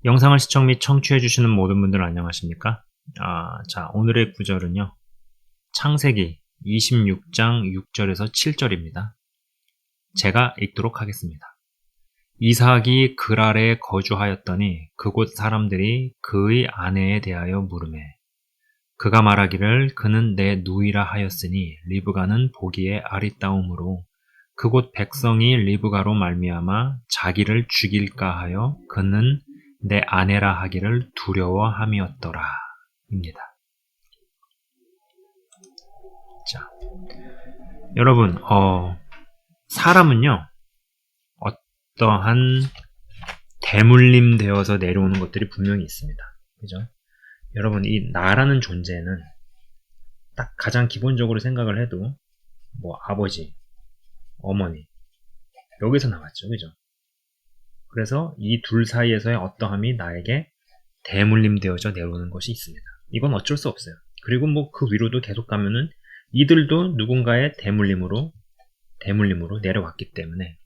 영상을 시청 및 청취해주시는 모든 분들 안녕하십니까? 자, 오늘의 구절은요. 창세기 26장 6절에서 7절입니다. 제가 읽도록 하겠습니다. 이삭이 그랄에 거주하였더니 그곳 사람들이 그의 아내에 대하여 물으매 그가 말하기를 그는 내 누이라 하였으니 리브가는 보기에 아리따움으로 그곳 백성이 리브가로 말미암아 자기를 죽일까 하여 그는 내 아내라 하기를 두려워함이었더라 입니다. 자, 여러분 사람은요 어떠한 대물림 되어서 내려오는 것들이 분명히 있습니다. 그죠? 여러분, 이 나라는 존재는 딱 가장 기본적으로 생각을 해도 뭐 아버지, 어머니 여기서 나왔죠. 그죠? 그래서 이 둘 사이에서의 어떠함이 나에게 대물림 되어져 내려오는 것이 있습니다. 이건 어쩔 수 없어요. 그리고 뭐 그 위로도 계속 가면은 이들도 누군가의 대물림으로 내려왔기 때문에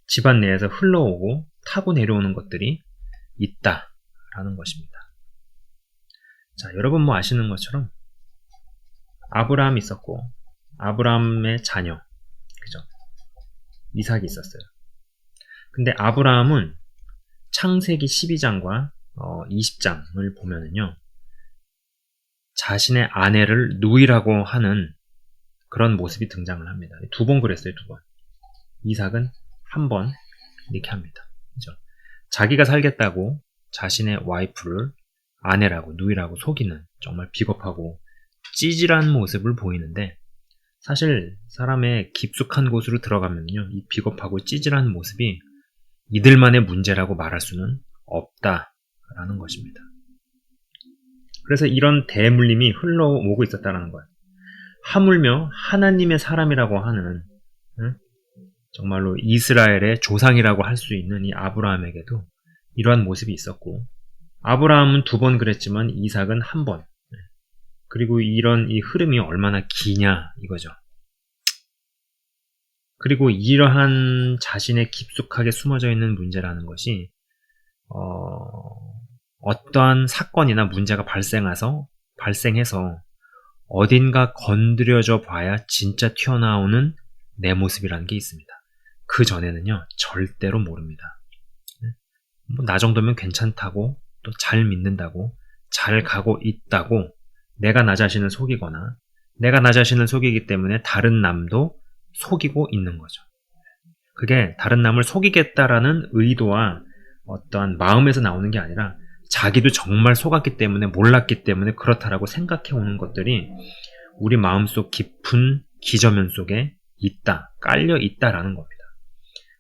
집안 내에서 흘러오고 타고 내려오는 것들이 있다라는 것입니다. 자, 여러분 뭐 아시는 것처럼 아브라함이 있었고 아브라함의 자녀, 그죠? 이삭이 있었어요. 근데 아브라함은 창세기 12장과 20장을 보면은요, 자신의 아내를 누이라고 하는 그런 모습이 등장을 합니다. 2번 그랬어요, 2번. 이삭은 1번 이렇게 합니다. 그죠? 자기가 살겠다고 자신의 와이프를 아내라고 누이라고 속이는 정말 비겁하고 찌질한 모습을 보이는데, 사실 사람의 깊숙한 곳으로 들어가면요, 이 비겁하고 찌질한 모습이 이들만의 문제라고 말할 수는 없다라는 것입니다. 그래서 이런 대물림이 흘러오고 있었다는 거예요. 하물며 하나님의 사람이라고 하는 정말로 이스라엘의 조상이라고 할 수 있는 이 아브라함에게도 이러한 모습이 있었고, 아브라함은 2번 그랬지만 이삭은 1번. 그리고 이런 이 흐름이 얼마나 기냐 이거죠. 그리고 이러한 자신의 깊숙하게 숨어져 있는 문제라는 것이 어떠한 사건이나 문제가 발생해서 어딘가 건드려져 봐야 진짜 튀어나오는 내 모습이라는 게 있습니다. 그 전에는요 절대로 모릅니다. 뭐 나 정도면 괜찮다고, 또 잘 믿는다고, 잘 가고 있다고 내가 나 자신을 속이거나 내가 나 자신을 속이기 때문에 다른 남도 속이고 있는 거죠. 그게 다른 남을 속이겠다라는 의도와 어떠한 마음에서 나오는 게 아니라 자기도 정말 속았기 때문에, 몰랐기 때문에 그렇다라고 생각해오는 것들이 우리 마음속 깊은 기저면 속에 있다, 깔려 있다라는 겁니다.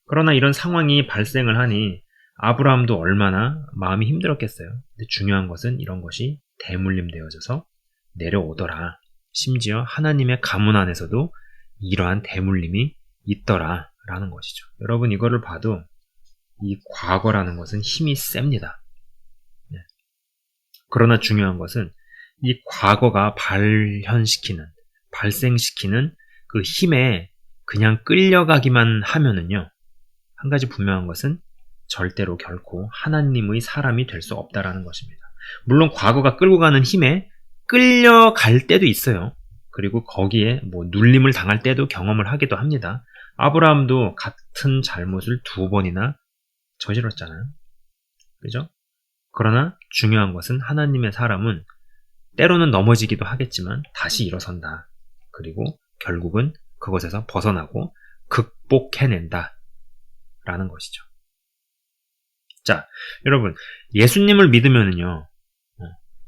그러나 이런 상황이 발생을 하니 아브라함도 얼마나 마음이 힘들었겠어요. 근데 중요한 것은 이런 것이 대물림 되어져서 내려오더라. 심지어 하나님의 가문 안에서도 이러한 대물림이 있더라 라는 것이죠. 여러분, 이거를 봐도 이 과거라는 것은 힘이 셉니다. 그러나 중요한 것은 이 과거가 발생시키는 그 힘에 그냥 끌려가기만 하면은요, 한 가지 분명한 것은 절대로 결코 하나님의 사람이 될 수 없다라는 것입니다. 물론 과거가 끌고 가는 힘에 끌려갈 때도 있어요. 그리고 거기에 뭐 눌림을 당할 때도 경험을 하기도 합니다. 아브라함도 같은 잘못을 2번이나 저질렀잖아요. 그죠? 그러나 중요한 것은 하나님의 사람은 때로는 넘어지기도 하겠지만 다시 일어선다. 그리고 결국은 그것에서 벗어나고 극복해낸다 라는 것이죠. 자, 여러분, 예수님을 믿으면은요,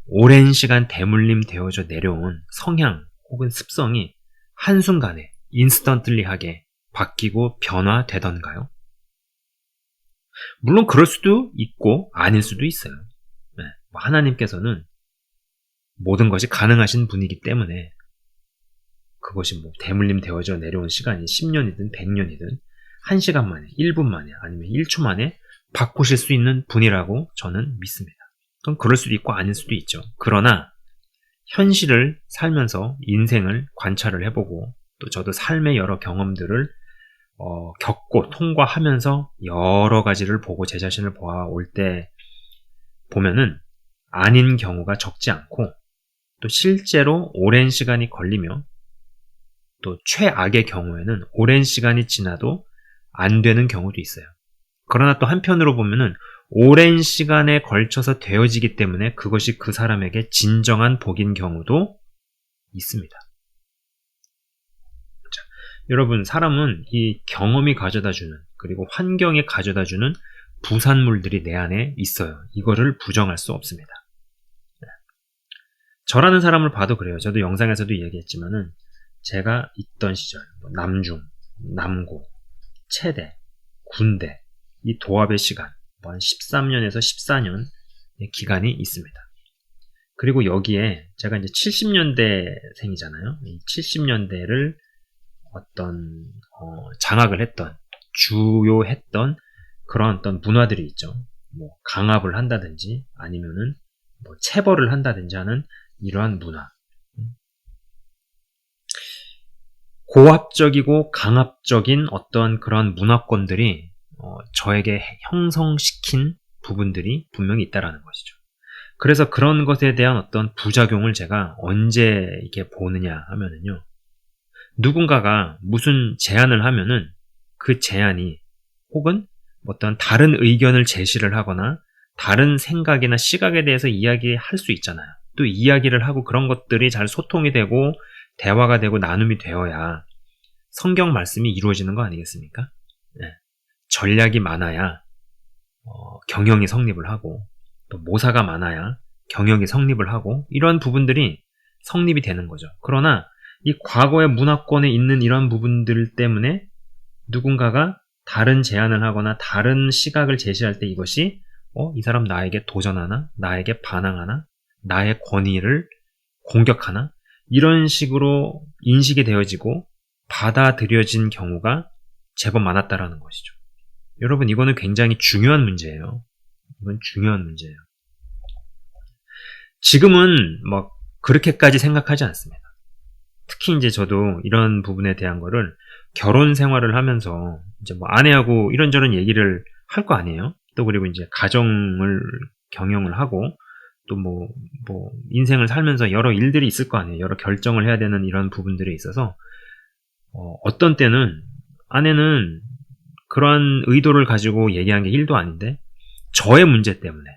오랜 시간 대물림 되어져 내려온 성향 혹은 습성이 한순간에 인스턴틀리하게 바뀌고 변화되던가요? 물론 그럴 수도 있고 아닐 수도 있어요. 하나님께서는 모든 것이 가능하신 분이기 때문에 그것이 뭐 대물림 되어져 내려온 시간이 10년이든 100년이든 1시간 만에, 1분 만에, 아니면 1초 만에 바꾸실 수 있는 분이라고 저는 믿습니다. 그럼 그럴 수도 있고 아닐 수도 있죠. 그러나 현실을 살면서 인생을 관찰을 해보고, 또 저도 삶의 여러 경험들을 겪고 통과하면서 여러 가지를 보고 제 자신을 보아올 때 보면은 아닌 경우가 적지 않고 또 실제로 오랜 시간이 걸리며 또 최악의 경우에는 오랜 시간이 지나도 안 되는 경우도 있어요. 그러나 또 한편으로 보면은 오랜 시간에 걸쳐서 되어지기 때문에 그것이 그 사람에게 진정한 복인 경우도 있습니다. 자, 여러분, 사람은 이 경험이 가져다주는 그리고 환경이 가져다주는 부산물들이 내 안에 있어요. 이거를 부정할 수 없습니다. 저라는 사람을 봐도 그래요. 저도 영상에서도 얘기했지만은 제가 있던 시절, 남중, 남고, 체대, 군대, 이 도합의 시간, 한 13년에서 14년 기간이 있습니다. 그리고 여기에 제가 이제 70년대생이잖아요. 이 70년대를 어떤 장악을 했던, 주요했던 그런 어떤 문화들이 있죠. 뭐 강압을 한다든지 아니면은 뭐 체벌을 한다든지 하는 이러한 문화. 고압적이고 강압적인 어떤 그런 문화권들이 저에게 형성시킨 부분들이 분명히 있다라는 것이죠. 그래서 그런 것에 대한 어떤 부작용을 제가 언제 이렇게 보느냐 하면은요. 누군가가 무슨 제안을 하면은 그 제안이 혹은 어떤 다른 의견을 제시를 하거나 다른 생각이나 시각에 대해서 이야기할 수 있잖아요. 또 이야기를 하고 그런 것들이 잘 소통이 되고 대화가 되고 나눔이 되어야 성경 말씀이 이루어지는 거 아니겠습니까? 네. 전략이 많아야 경영이 성립을 하고 또 모사가 많아야 경영이 성립을 하고 이런 부분들이 성립이 되는 거죠. 그러나 이 과거의 문화권에 있는 이런 부분들 때문에 누군가가 다른 제안을 하거나 다른 시각을 제시할 때 이것이 이 사람 나에게 도전하나? 나에게 반항하나? 나의 권위를 공격하나? 이런 식으로 인식이 되어지고 받아들여진 경우가 제법 많았다라는 것이죠. 여러분, 이거는 굉장히 중요한 문제예요. 이건 중요한 문제예요. 지금은 뭐 그렇게까지 생각하지 않습니다. 특히 이제 저도 이런 부분에 대한 거를 결혼 생활을 하면서 이제 뭐 아내하고 이런저런 얘기를 할 거 아니에요. 또 그리고 이제 가정을 경영을 하고 또 뭐 인생을 살면서 여러 일들이 있을 거 아니에요. 여러 결정을 해야 되는 이런 부분들에 있어서 어떤 때는 아내는 그러한 의도를 가지고 얘기한 게 1도 아닌데 저의 문제 때문에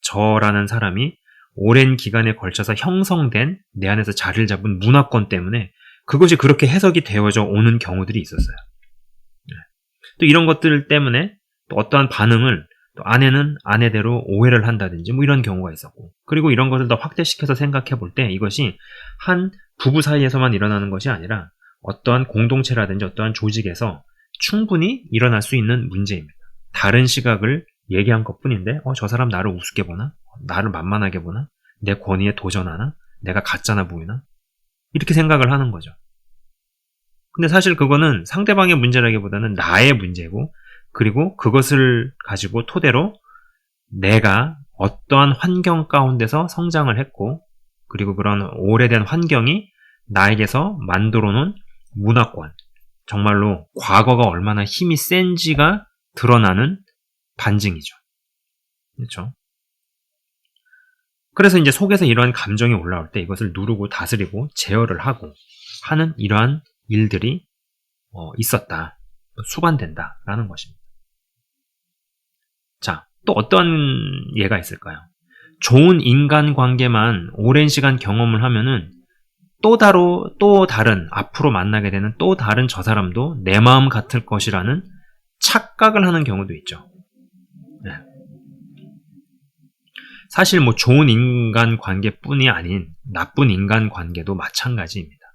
저라는 사람이 오랜 기간에 걸쳐서 형성된 내 안에서 자리를 잡은 문화권 때문에 그것이 그렇게 해석이 되어져 오는 경우들이 있었어요. 또 이런 것들 때문에 또 어떠한 반응을 또 아내는 아내대로 오해를 한다든지 뭐 이런 경우가 있었고, 그리고 이런 것을 더 확대시켜서 생각해 볼 때 이것이 한 부부 사이에서만 일어나는 것이 아니라 어떠한 공동체라든지 어떠한 조직에서 충분히 일어날 수 있는 문제입니다. 다른 시각을 얘기한 것뿐인데 저 사람 나를 우습게 보나? 나를 만만하게 보나? 내 권위에 도전하나? 내가 가짜나 보이나? 이렇게 생각을 하는 거죠. 근데 사실 그거는 상대방의 문제라기보다는 나의 문제고, 그리고 그것을 가지고 토대로 내가 어떠한 환경 가운데서 성장을 했고, 그리고 그런 오래된 환경이 나에게서 만들어 놓은 문화권, 정말로 과거가 얼마나 힘이 센지가 드러나는 반증이죠. 그렇죠? 그래서 이제 속에서 이러한 감정이 올라올 때 이것을 누르고 다스리고 제어를 하고 하는 이러한 일들이 있었다, 수반된다라는 것입니다. 자, 또 어떤 예가 있을까요? 좋은 인간관계만 오랜 시간 경험을 하면은 또 다른 앞으로 만나게 되는 또 다른 저 사람도 내 마음 같을 것이라는 착각을 하는 경우도 있죠. 네. 사실 뭐 좋은 인간관계뿐이 아닌 나쁜 인간관계도 마찬가지입니다.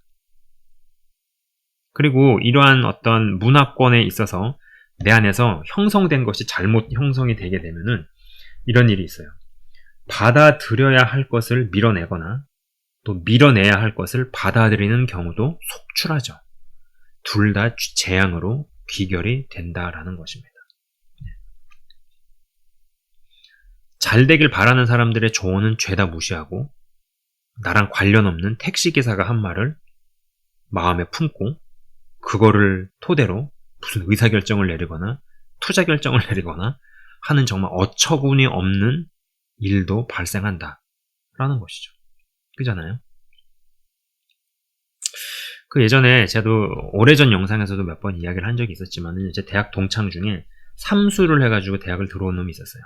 그리고 이러한 어떤 문화권에 있어서 내 안에서 형성된 것이 잘못 형성이 되게 되면은 이런 일이 있어요. 받아들여야 할 것을 밀어내거나 또 밀어내야 할 것을 받아들이는 경우도 속출하죠. 둘 다 재앙으로 귀결이 된다라는 것입니다. 잘 되길 바라는 사람들의 조언은 죄다 무시하고 나랑 관련 없는 택시기사가 한 말을 마음에 품고 그거를 토대로 무슨 의사결정을 내리거나 투자 결정을 내리거나 하는 정말 어처구니 없는 일도 발생한다 라는 것이죠. 그잖아요. 그 예전에 저도 오래전 영상에서도 몇 번 이야기를 한 적이 있었지만 제 대학 동창 중에 삼수를 해가지고 대학을 들어온 놈이 있었어요.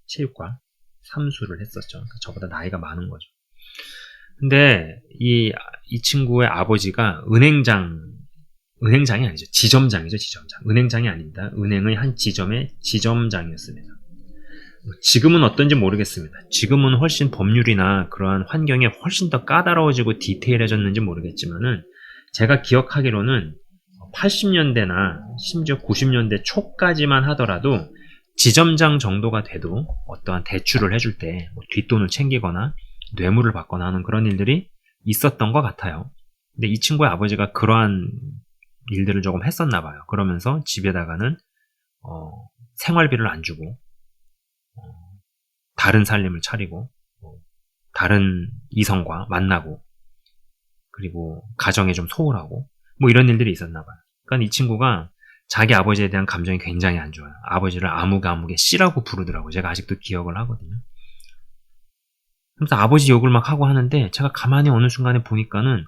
체육과 삼수를 했었죠. 저보다 나이가 많은 거죠. 근데 이 친구의 아버지가 은행장이 아니죠. 지점장이죠. 지점장. 은행장이 아닙니다. 은행의 한 지점의 지점장이었습니다. 지금은 어떤지 모르겠습니다. 지금은 훨씬 법률이나 그러한 환경이 훨씬 더 까다로워지고 디테일해졌는지 모르겠지만은 제가 기억하기로는 80년대나 심지어 90년대 초까지만 하더라도 지점장 정도가 돼도 어떠한 대출을 해줄 때 뭐 뒷돈을 챙기거나 뇌물을 받거나 하는 그런 일들이 있었던 것 같아요. 근데 이 친구의 아버지가 그러한 일들을 조금 했었나 봐요. 그러면서 집에다가는 생활비를 안 주고 다른 살림을 차리고 다른 이성과 만나고 그리고 가정에 좀 소홀하고 뭐 이런 일들이 있었나 봐요. 그러니까 이 친구가 자기 아버지에 대한 감정이 굉장히 안 좋아요. 아버지를 아무개 씨라고 부르더라고요. 제가 아직도 기억을 하거든요. 그래서 아버지 욕을 막 하고 하는데 제가 가만히 어느 순간에 보니까는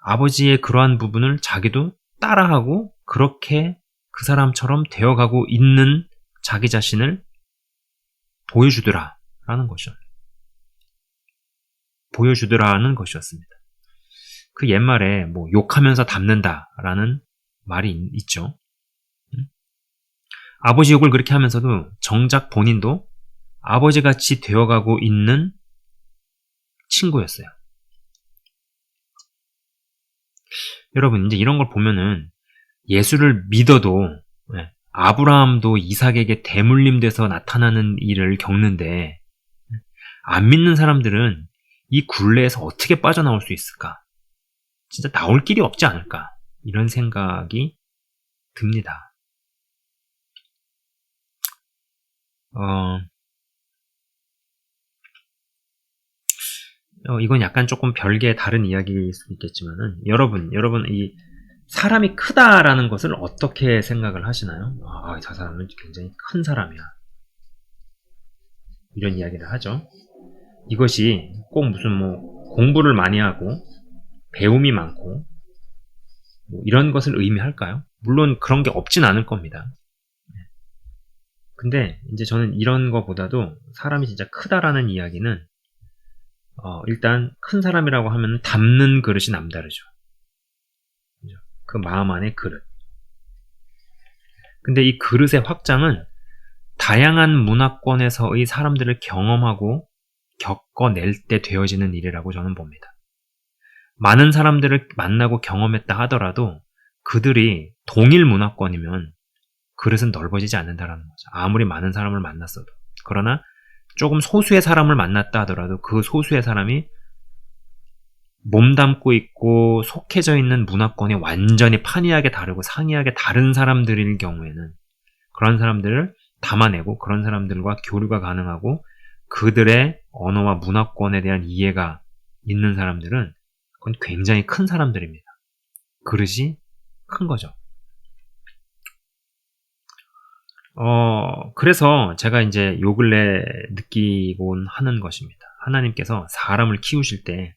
아버지의 그러한 부분을 자기도 따라하고 그렇게 그 사람처럼 되어가고 있는 자기 자신을 보여주더라라는 것이죠. 보여주더라는 것이었습니다. 그 옛말에 뭐 욕하면서 닮는다라는 말이 있죠. 아버지 욕을 그렇게 하면서도 정작 본인도 아버지같이 되어가고 있는 친구였어요. 여러분 이제 이런 걸 보면은 예수를 믿어도 아브라함도 이삭에게 대물림돼서 나타나는 일을 겪는데 안 믿는 사람들은 이 굴레에서 어떻게 빠져나올 수 있을까? 진짜 나올 길이 없지 않을까? 이런 생각이 듭니다. 이건 약간 조금 별개의 다른 이야기일 수도 있겠지만은 여러분 이 사람이 크다라는 것을 어떻게 생각을 하시나요? 저 사람은 굉장히 큰 사람이야. 이런 이야기를 하죠. 이것이 꼭 무슨 뭐 공부를 많이 하고 배움이 많고 뭐 이런 것을 의미할까요? 물론 그런 게 없진 않을 겁니다. 근데 이제 저는 이런 거보다도 사람이 진짜 크다라는 이야기는 일단 큰 사람이라고 하면 담는 그릇이 남다르죠. 그 마음 안의 그릇. 근데 이 그릇의 확장은 다양한 문화권에서의 사람들을 경험하고 겪어낼 때 되어지는 일이라고 저는 봅니다. 많은 사람들을 만나고 경험했다 하더라도 그들이 동일 문화권이면 그릇은 넓어지지 않는다라는 거죠. 아무리 많은 사람을 만났어도. 그러나 조금 소수의 사람을 만났다 하더라도 그 소수의 사람이 몸담고 있고 속해져 있는 문화권이 완전히 판이하게 다르고 상이하게 다른 사람들일 경우에는 그런 사람들을 담아내고 그런 사람들과 교류가 가능하고 그들의 언어와 문화권에 대한 이해가 있는 사람들은 그건 굉장히 큰 사람들입니다. 그릇이 큰 거죠. 그래서 제가 이제 요 근래 느끼곤 하는 것입니다. 하나님께서 사람을 키우실 때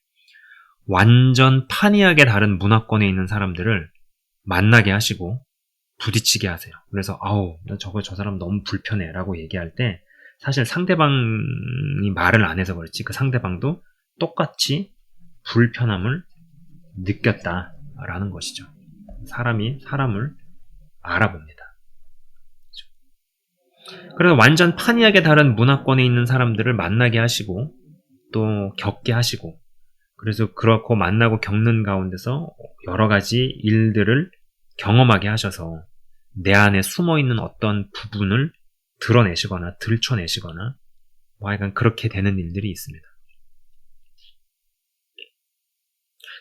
완전 판이하게 다른 문화권에 있는 사람들을 만나게 하시고 부딪히게 하세요. 그래서 저 사람 너무 불편해 라고 얘기할 때 사실 상대방이 말을 안 해서 그렇지 그 상대방도 똑같이 불편함을 느꼈다라는 것이죠. 사람이 사람을 알아봅니다. 그래서 완전 판이하게 다른 문화권에 있는 사람들을 만나게 하시고 또 겪게 하시고 그래서 그렇고 만나고 겪는 가운데서 여러 가지 일들을 경험하게 하셔서 내 안에 숨어있는 어떤 부분을 드러내시거나 들춰내시거나 뭐 하여간 그렇게 되는 일들이 있습니다.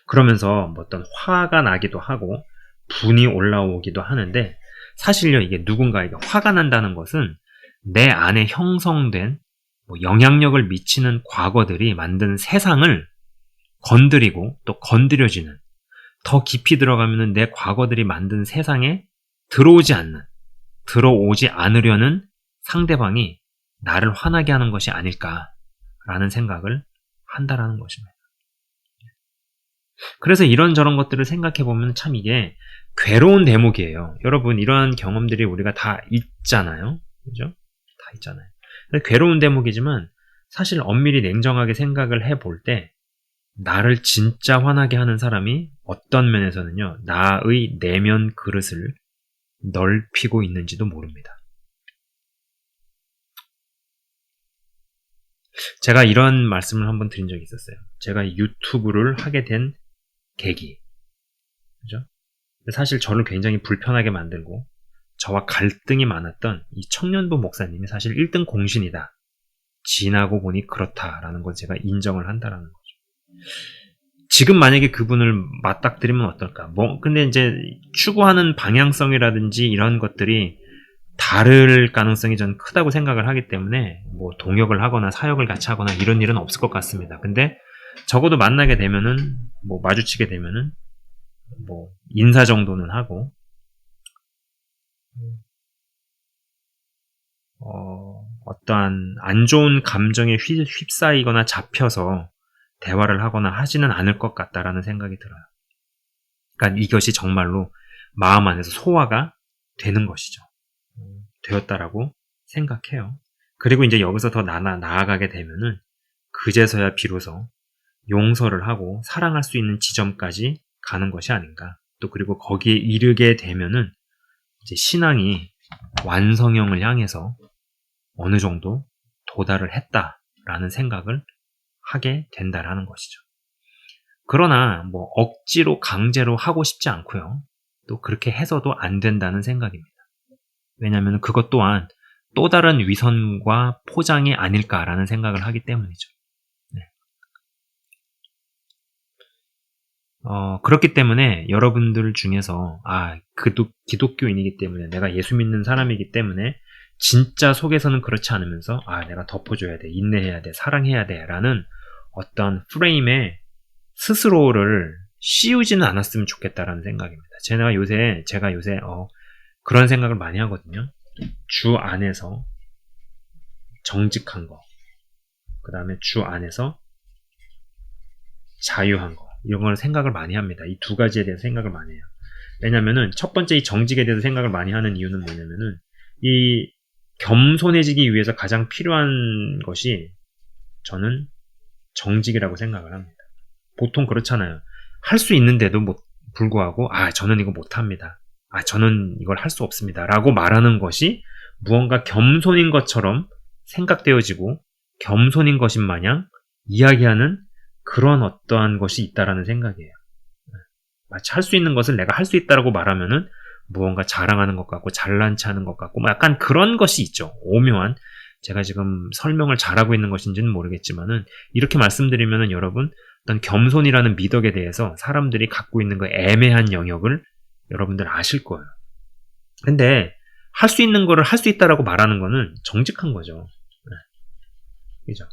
그러면서 뭐 어떤 화가 나기도 하고 분이 올라오기도 하는데 사실요 이게 누군가에게 화가 난다는 것은 내 안에 형성된 뭐 영향력을 미치는 과거들이 만든 세상을 건드리고 또 건드려지는 더 깊이 들어가면은 내 과거들이 만든 세상에 들어오지 않으려는 상대방이 나를 화나게 하는 것이 아닐까라는 생각을 한다라는 것입니다. 그래서 이런저런 것들을 생각해보면 참 이게 괴로운 대목이에요. 여러분, 이러한 경험들이 우리가 다 있잖아요. 그죠? 다 있잖아요. 괴로운 대목이지만 사실 엄밀히 냉정하게 생각을 해볼 때 나를 진짜 화나게 하는 사람이 어떤 면에서는요, 나의 내면 그릇을 넓히고 있는지도 모릅니다. 제가 이런 말씀을 한번 드린 적이 있었어요. 제가 유튜브를 하게 된 계기. 그죠? 사실 저를 굉장히 불편하게 만들고 저와 갈등이 많았던 이 청년부 목사님이 사실 1등 공신이다. 지나고 보니 그렇다라는 걸 제가 인정을 한다라는 거죠. 지금 만약에 그분을 맞닥뜨리면 어떨까? 근데 이제 추구하는 방향성이라든지 이런 것들이 다를 가능성이 전 크다고 생각을 하기 때문에 동역을 하거나 사역을 같이 하거나 이런 일은 없을 것 같습니다. 근데 적어도 만나게 되면은 마주치게 되면은 인사 정도는 하고 어떠한 안 좋은 감정에 휩싸이거나 잡혀서 대화를 하거나 하지는 않을 것 같다라는 생각이 들어요. 그러니까 이것이 정말로 마음 안에서 소화가 되는 것이죠. 되었다라고 생각해요. 그리고 이제 여기서 더 나아가게 되면은 그제서야 비로소 용서를 하고 사랑할 수 있는 지점까지 가는 것이 아닌가. 또 그리고 거기에 이르게 되면은 이제 신앙이 완성형을 향해서 어느 정도 도달을 했다라는 생각을 하게 된다라는 것이죠. 그러나 억지로 강제로 하고 싶지 않고요. 또 그렇게 해서도 안 된다는 생각입니다. 왜냐하면 그것 또한 또 다른 위선과 포장이 아닐까라는 생각을 하기 때문이죠. 네. 그렇기 때문에 여러분들 중에서 기독교인이기 때문에 내가 예수 믿는 사람이기 때문에 진짜 속에서는 그렇지 않으면서 내가 덮어줘야 돼, 인내해야 돼, 사랑해야 돼 라는 어떤 프레임에 스스로를 씌우지는 않았으면 좋겠다라는 생각입니다. 제가 요새 그런 생각을 많이 하거든요. 주 안에서 정직한 거, 그 다음에 주 안에서 자유한 거, 이런 걸 생각을 많이 합니다. 이 두 가지에 대해서 생각을 많이 해요. 왜냐면은 첫 번째 이 정직에 대해서 생각을 많이 하는 이유는 뭐냐면은 이 겸손해지기 위해서 가장 필요한 것이 저는 정직이라고 생각을 합니다. 보통 그렇잖아요. 할 수 있는데도 불구하고 저는 이거 못합니다. 저는 이걸 할 수 없습니다. 라고 말하는 것이 무언가 겸손인 것처럼 생각되어지고 겸손인 것인 마냥 이야기하는 그런 어떠한 것이 있다라는 생각이에요. 마치 할 수 있는 것을 내가 할 수 있다라고 말하면은 무언가 자랑하는 것 같고 잘난 체하는 것 같고 약간 그런 것이 있죠. 오묘한, 제가 지금 설명을 잘하고 있는 것인지는 모르겠지만은 이렇게 말씀드리면은 여러분 어떤 겸손이라는 미덕에 대해서 사람들이 갖고 있는 그 애매한 영역을 여러분들 아실 거예요. 근데 할 수 있는 거를 할 수 있다라고 말하는 거는 정직한 거죠. 그죠?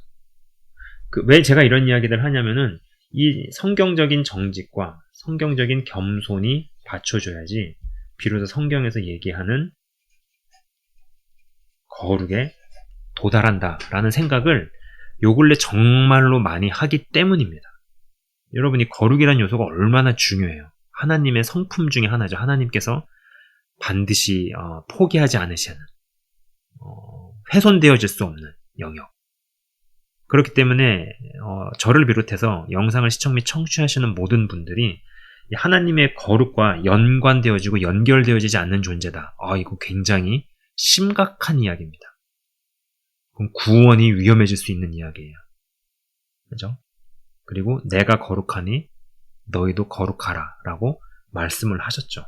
왜 제가 이런 이야기를 하냐면은 이 성경적인 정직과 성경적인 겸손이 받쳐줘야지 비로소 성경에서 얘기하는 거룩에 도달한다라는 생각을 요 근래 정말로 많이 하기 때문입니다. 여러분이 거룩이라는 요소가 얼마나 중요해요. 하나님의 성품 중에 하나죠. 하나님께서 반드시 포기하지 않으시는 훼손되어질 수 없는 영역. 그렇기 때문에 저를 비롯해서 영상을 시청 및 청취하시는 모든 분들이 하나님의 거룩과 연관되어지고 연결되어지지 않는 존재다. 이거 굉장히 심각한 이야기입니다. 그럼 구원이 위험해질 수 있는 이야기예요. 그죠? 그리고 내가 거룩하니 너희도 거룩하라 라고 말씀을 하셨죠.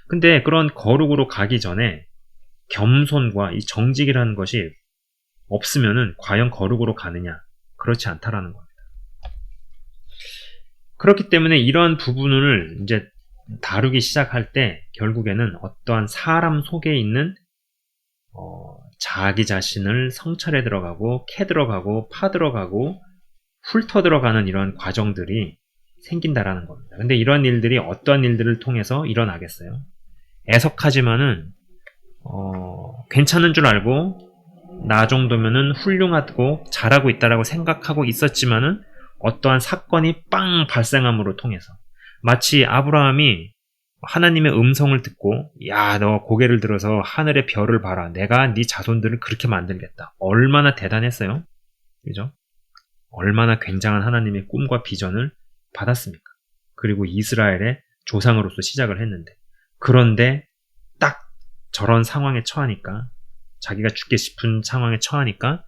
근데 그런 거룩으로 가기 전에 겸손과 이 정직이라는 것이 없으면은 과연 거룩으로 가느냐? 그렇지 않다라는 겁니다. 그렇기 때문에 이러한 부분을 이제 다루기 시작할 때 결국에는 어떠한 사람 속에 있는 자기 자신을 성찰해 들어가고 캐 들어가고 파 들어가고 훑어 들어가는 이런 과정들이 생긴다라는 겁니다. 근데 이런 일들이 어떤 일들을 통해서 일어나겠어요? 애석하지만은 괜찮은 줄 알고 나 정도면은 훌륭하고 잘하고 있다라고 생각하고 있었지만은 어떠한 사건이 빵 발생함으로 통해서 마치 아브라함이 하나님의 음성을 듣고 야, 너 고개를 들어서 하늘의 별을 봐라. 내가 네 자손들을 그렇게 만들겠다. 얼마나 대단했어요? 그죠? 얼마나 굉장한 하나님의 꿈과 비전을 받았습니까? 그리고 이스라엘의 조상으로서 시작을 했는데 그런데 딱 저런 상황에 처하니까 자기가 죽게 싶은 상황에 처하니까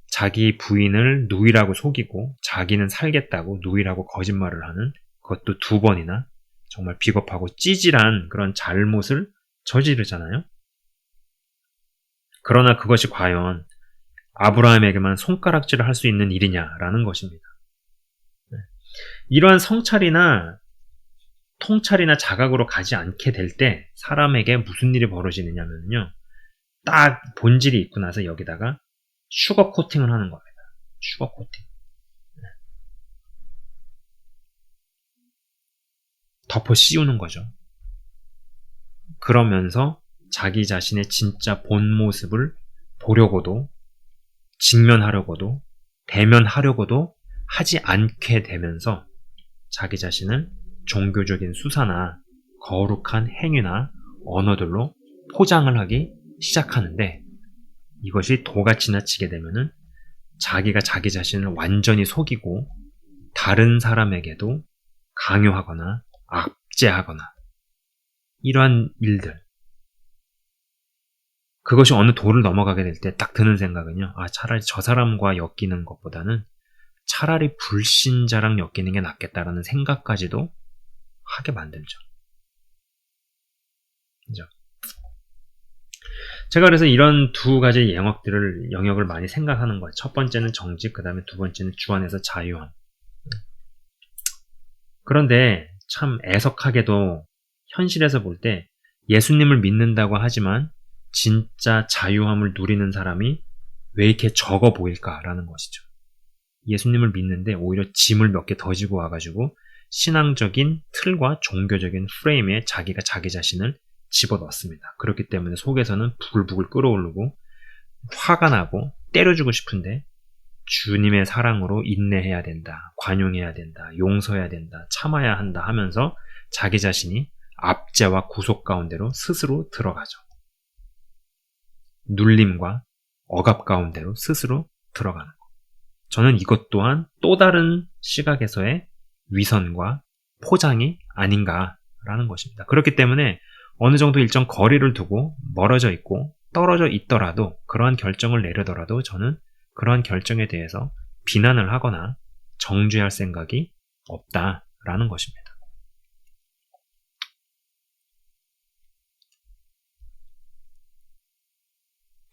자기 부인을 누이라고 속이고 자기는 살겠다고 누이라고 거짓말을 하는 그것도 2번이나 정말 비겁하고 찌질한 그런 잘못을 저지르잖아요. 그러나 그것이 과연 아브라함에게만 손가락질을 할 수 있는 일이냐라는 것입니다. 이러한 성찰이나 통찰이나 자각으로 가지 않게 될 때 사람에게 무슨 일이 벌어지느냐면요. 딱 본질이 있고 나서 여기다가 슈거 코팅을 하는 겁니다. 슈거 코팅. 덮어 씌우는 거죠. 그러면서 자기 자신의 진짜 본 모습을 보려고도 직면하려고도 대면하려고도 하지 않게 되면서 자기 자신을 종교적인 수사나 거룩한 행위나 언어들로 포장을 하기 시작하는데 이것이 도가 지나치게 되면은 자기가 자기 자신을 완전히 속이고 다른 사람에게도 강요하거나 압제하거나 이러한 일들 그것이 어느 도를 넘어가게 될 때 딱 드는 생각은요. 차라리 저 사람과 엮이는 것보다는 차라리 불신자랑 엮이는 게 낫겠다라는 생각까지도 하게 만들죠. 그죠? 제가 그래서 이런 2가지 영역을 많이 생각하는 거예요. 첫 번째는 정직, 그 다음에 2번째는 주 안에서 자유함. 그런데 참 애석하게도 현실에서 볼 때 예수님을 믿는다고 하지만 진짜 자유함을 누리는 사람이 왜 이렇게 적어 보일까라는 것이죠. 예수님을 믿는데 오히려 짐을 몇 개 더 지고 와가지고 신앙적인 틀과 종교적인 프레임에 자기가 자기 자신을 집어넣습니다. 그렇기 때문에 속에서는 부글부글 끓어오르고 화가 나고 때려주고 싶은데 주님의 사랑으로 인내해야 된다, 관용해야 된다, 용서해야 된다, 참아야 한다 하면서 자기 자신이 압제와 구속 가운데로 스스로 들어가죠. 눌림과 억압 가운데로 스스로 들어가는 것. 저는 이것 또한 또 다른 시각에서의 위선과 포장이 아닌가라는 것입니다. 그렇기 때문에 어느 정도 일정 거리를 두고 멀어져 있고 떨어져 있더라도 그러한 결정을 내려더라도 저는 그러한 결정에 대해서 비난을 하거나 정죄할 생각이 없다라는 것입니다.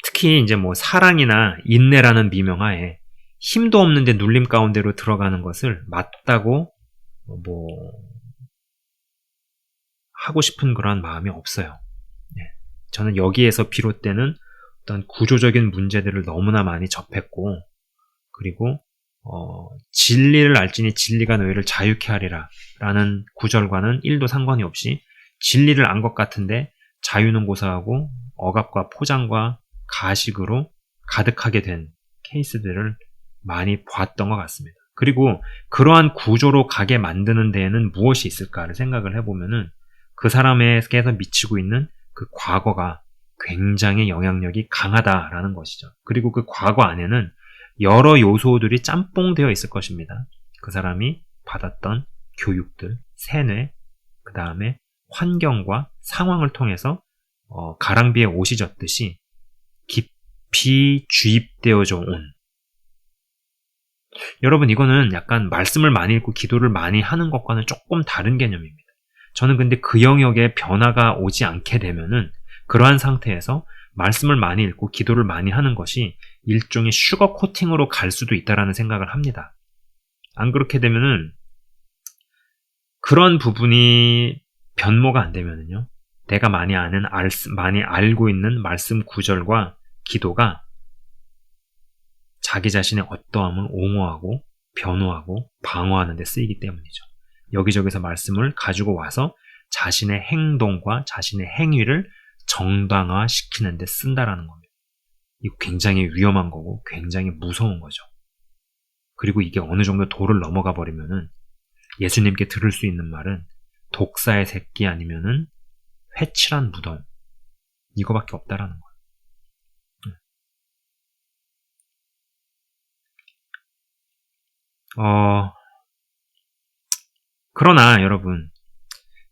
특히 이제 사랑이나 인내라는 미명하에 힘도 없는데 눌림 가운데로 들어가는 것을 맞다고 하고 싶은 그러한 마음이 없어요. 저는 여기에서 비롯되는 어떤 구조적인 문제들을 너무나 많이 접했고 그리고 진리를 알지니 진리가 너희를 자유케 하리라 라는 구절과는 1도 상관이 없이 진리를 안 것 같은데 자유는 고사하고 억압과 포장과 가식으로 가득하게 된 케이스들을 많이 봤던 것 같습니다. 그리고 그러한 구조로 가게 만드는 데에는 무엇이 있을까를 생각을 해보면은 그 사람에게서 미치고 있는 그 과거가 굉장히 영향력이 강하다라는 것이죠. 그리고 그 과거 안에는 여러 요소들이 짬뽕되어 있을 것입니다. 그 사람이 받았던 교육들, 세뇌, 그 다음에 환경과 상황을 통해서 가랑비에 옷이 젖듯이 깊이 주입되어져 온 여러분 이거는 약간 말씀을 많이 읽고 기도를 많이 하는 것과는 조금 다른 개념입니다. 저는 근데 그 영역에 변화가 오지 않게 되면은 그러한 상태에서 말씀을 많이 읽고 기도를 많이 하는 것이 일종의 슈거 코팅으로 갈 수도 있다라는 생각을 합니다. 안 그렇게 되면은 그런 부분이 변모가 안 되면은요. 내가 많이 알고 있는 말씀 구절과 기도가 자기 자신의 어떠함을 옹호하고 변호하고 방어하는 데 쓰이기 때문이죠. 여기저기서 말씀을 가지고 와서 자신의 행동과 자신의 행위를 정당화시키는 데 쓴다라는 겁니다. 이거 굉장히 위험한 거고 굉장히 무서운 거죠. 그리고 이게 어느 정도 도를 넘어가 버리면은 예수님께 들을 수 있는 말은 독사의 새끼 아니면은 회칠한 무덤, 이거밖에 없다라는 거예요. 그러나 여러분,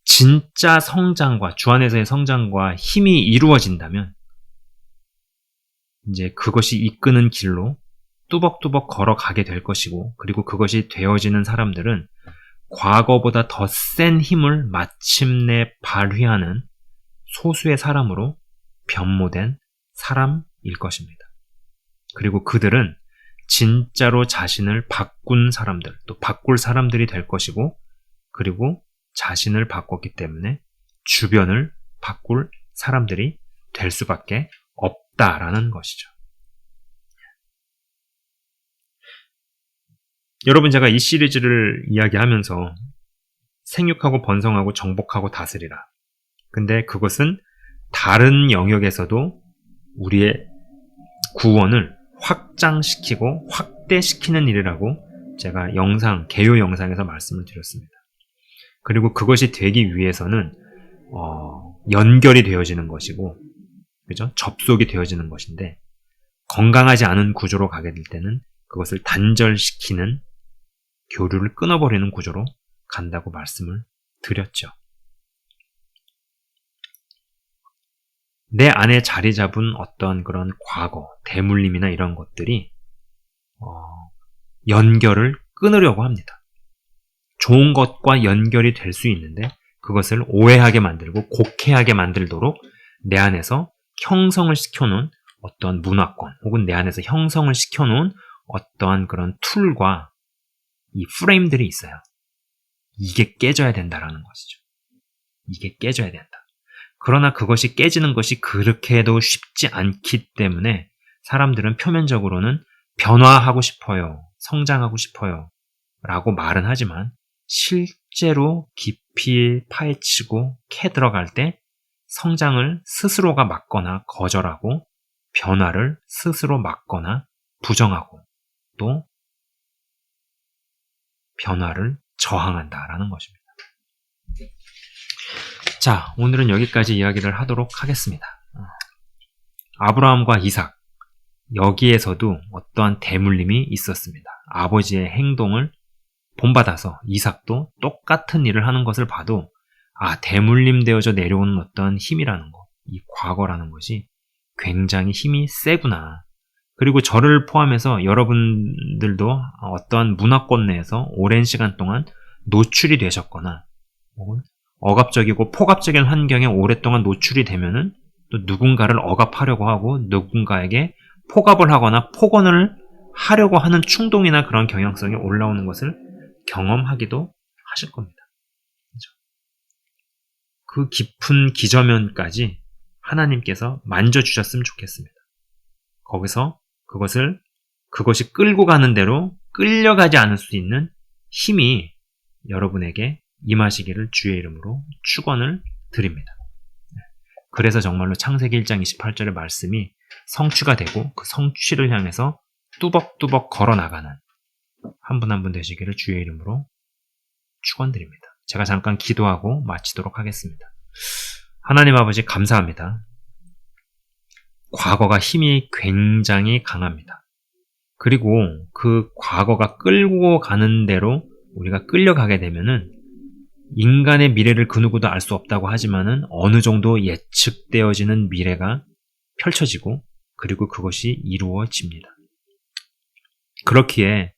진짜 성장과 주 안에서의 성장과 힘이 이루어진다면 이제 그것이 이끄는 길로 뚜벅뚜벅 걸어가게 될 것이고, 그리고 그것이 되어지는 사람들은 과거보다 더 센 힘을 마침내 발휘하는 소수의 사람으로 변모된 사람일 것입니다. 그리고 그들은 진짜로 자신을 바꾼 사람들, 또 바꿀 사람들이 될 것이고, 그리고 자신을 바꿨기 때문에 주변을 바꿀 사람들이 될 수밖에 없다라는 것이죠. 여러분, 제가 이 시리즈를 이야기하면서 생육하고 번성하고 정복하고 다스리라. 근데 그것은 다른 영역에서도 우리의 구원을 확장시키고 확대시키는 일이라고 제가 개요 영상에서 말씀을 드렸습니다. 그리고 그것이 되기 위해서는 연결이 되어지는 것이고, 그죠? 접속이 되어지는 것인데, 건강하지 않은 구조로 가게 될 때는 그것을 단절시키는, 교류를 끊어버리는 구조로 간다고 말씀을 드렸죠. 내 안에 자리 잡은 어떤 그런 과거, 대물림이나 이런 것들이 연결을 끊으려고 합니다. 좋은 것과 연결이 될 수 있는데 그것을 오해하게 만들고 곡해하게 만들도록 내 안에서 형성을 시켜놓은 어떤 문화권, 혹은 내 안에서 형성을 시켜놓은 어떠한 그런 툴과 이 프레임들이 있어요. 이게 깨져야 된다라는 것이죠. 이게 깨져야 된다. 그러나 그것이 깨지는 것이 그렇게도 쉽지 않기 때문에 사람들은 표면적으로는 변화하고 싶어요, 성장하고 싶어요 라고 말은 하지만, 실제로 깊이 파헤치고 캐 들어갈 때 성장을 스스로가 막거나 거절하고, 변화를 스스로 막거나 부정하고, 또 변화를 저항한다라는 것입니다. 자, 오늘은 여기까지 이야기를 하도록 하겠습니다. 아브라함과 이삭, 여기에서도 어떠한 대물림이 있었습니다. 아버지의 행동을 본받아서 이삭도 똑같은 일을 하는 것을 봐도 대물림 되어져 내려오는 어떤 힘이라는 것, 이 과거라는 것이 굉장히 힘이 세구나. 그리고 저를 포함해서 여러분들도 어떠한 문화권 내에서 오랜 시간 동안 노출이 되셨거나, 혹은 억압적이고 폭압적인 환경에 오랫동안 노출이 되면은 또 누군가를 억압하려고 하고 누군가에게 폭압을 하거나 폭언을 하려고 하는 충동이나 그런 경향성이 올라오는 것을 경험하기도 하실 겁니다. 그 깊은 기저면까지 하나님께서 만져주셨으면 좋겠습니다. 거기서 그것이 끌고 가는 대로 끌려가지 않을 수 있는 힘이 여러분에게 임하시기를 주의 이름으로 축원을 드립니다. 그래서 정말로 창세기 1장 28절의 말씀이 성취가 되고 그 성취를 향해서 뚜벅뚜벅 걸어나가는 한 분 한 분 되시기를 주의 이름으로 축원드립니다. 제가 잠깐 기도하고 마치도록 하겠습니다. 하나님 아버지, 감사합니다. 과거가 힘이 굉장히 강합니다. 그리고 그 과거가 끌고 가는 대로 우리가 끌려가게 되면은 인간의 미래를 그 누구도 알 수 없다고 하지만은 어느 정도 예측되어지는 미래가 펼쳐지고, 그리고 그것이 이루어집니다. 그렇기에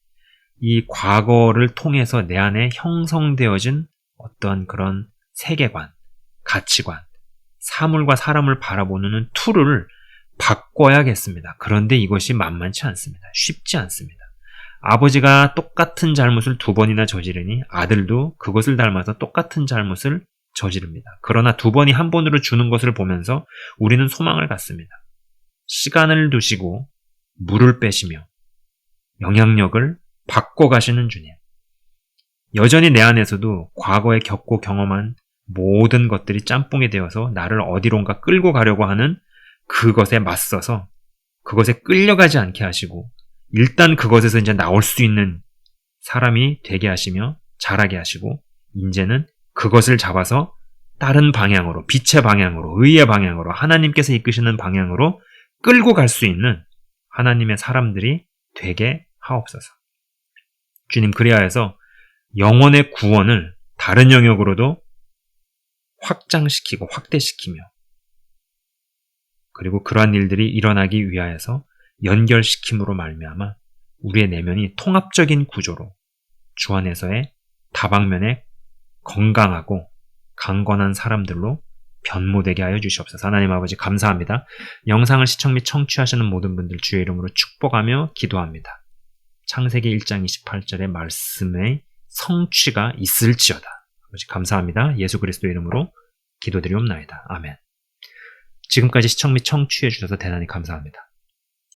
이 과거를 통해서 내 안에 형성되어진 어떤 그런 세계관, 가치관, 사물과 사람을 바라보는 툴을 바꿔야겠습니다. 그런데 이것이 만만치 않습니다. 쉽지 않습니다. 아버지가 똑같은 잘못을 2번이나 저지르니 아들도 그것을 닮아서 똑같은 잘못을 저지릅니다. 그러나 2번이 한 번으로 주는 것을 보면서 우리는 소망을 갖습니다. 시간을 두시고 물을 빼시며 영향력을 바꿔가시는 주님. 여전히 내 안에서도 과거에 겪고 경험한 모든 것들이 짬뽕이 되어서 나를 어디론가 끌고 가려고 하는 그것에 맞서서 그것에 끌려가지 않게 하시고 일단 그것에서 이제 나올 수 있는 사람이 되게 하시며 자라게 하시고 이제는 그것을 잡아서 다른 방향으로, 빛의 방향으로, 의의 방향으로, 하나님께서 이끄시는 방향으로 끌고 갈 수 있는 하나님의 사람들이 되게 하옵소서. 주님, 그리하여서 영혼의 구원을 다른 영역으로도 확장시키고 확대시키며 그리고 그러한 일들이 일어나기 위하여서 연결시킴으로 말미암아 우리의 내면이 통합적인 구조로 주 안에서의 다방면에 건강하고 강건한 사람들로 변모되게 하여 주시옵소서. 하나님 아버지 감사합니다. 영상을 시청 및 청취하시는 모든 분들 주의 이름으로 축복하며 기도합니다. 창세기 1장 28절의 말씀의 성취가 있을지어다. 아버지 감사합니다. 예수 그리스도 이름으로 기도드리옵나이다. 아멘. 지금까지 시청 및 청취해 주셔서 대단히 감사합니다.